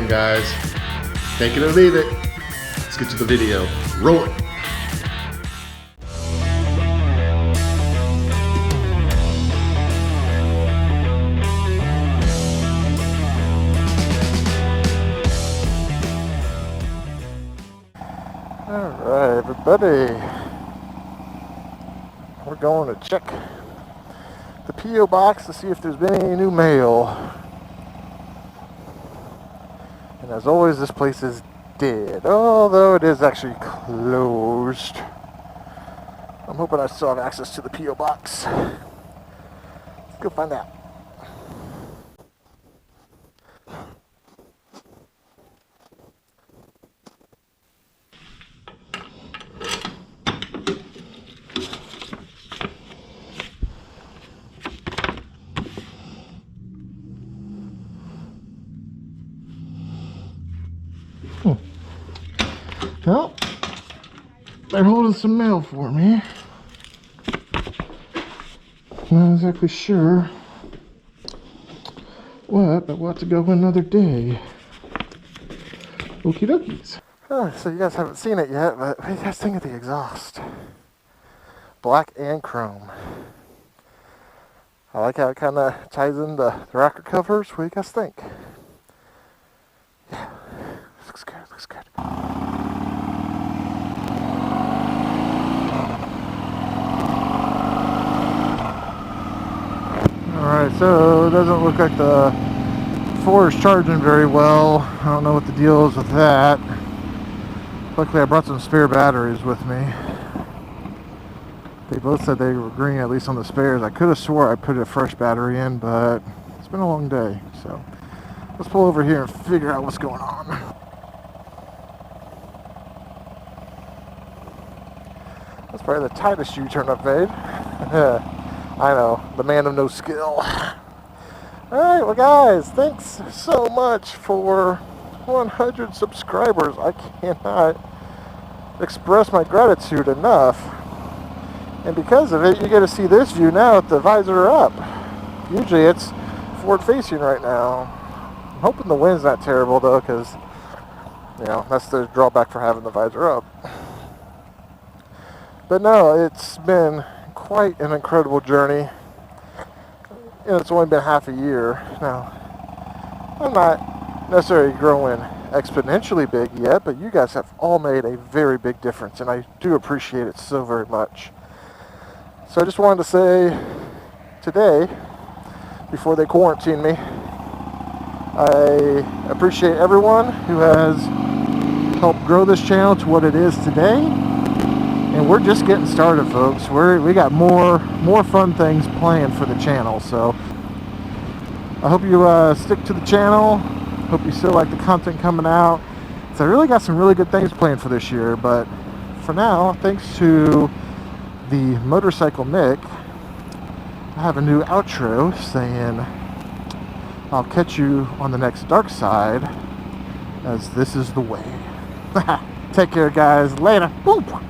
again, guys. Take it or leave it. Let's get to the video. Roll it. Alright, everybody. We're going to check the P.O. box to see if there's been any new mail. And as always, this place is dead, although it is actually closed. I'm hoping I still have access to the P.O. box. Let's go find out. Well, they're holding some mail for me. Not exactly sure what, but we'll have to go another day. Okie dokies. Oh, so you guys haven't seen it yet, but what do you guys think of the exhaust? Black and chrome. I like how it kind of ties in the rocker covers. What do you guys think? Yeah, looks good, looks good. Alright, so it doesn't look like the 4 is charging very well. I don't know what the deal is with that. Luckily I brought some spare batteries with me. They both said they were green, at least on the spares. I could have swore I put a fresh battery in, but it's been a long day. So let's pull over here and figure out what's going on. That's probably the tightest U-turn I've made. I know, the man of no skill. Alright, well guys, thanks so much for 100 subscribers. I cannot express my gratitude enough. And because of it, you get to see this view now with the visor up. Usually it's forward facing right now. I'm hoping the wind's not terrible though, because, you know, that's the drawback for having the visor up. But no, it's been quite an incredible journey, and it's only been half a year now. I'm not necessarily growing exponentially big yet, but you guys have all made a very big difference, and I do appreciate it so very much. So I just wanted to say today, before they quarantine me, I appreciate everyone who has helped grow this channel to what it is today. And we're just getting started, folks. We got more fun things planned for the channel. So I hope you stick to the channel. Hope you still like the content coming out. So I really got some really good things planned for this year. But for now, thanks to the motorcycle Nick, I have a new outro saying, "I'll catch you on the next dark side, as this is the way." Take care, guys. Later. Boop.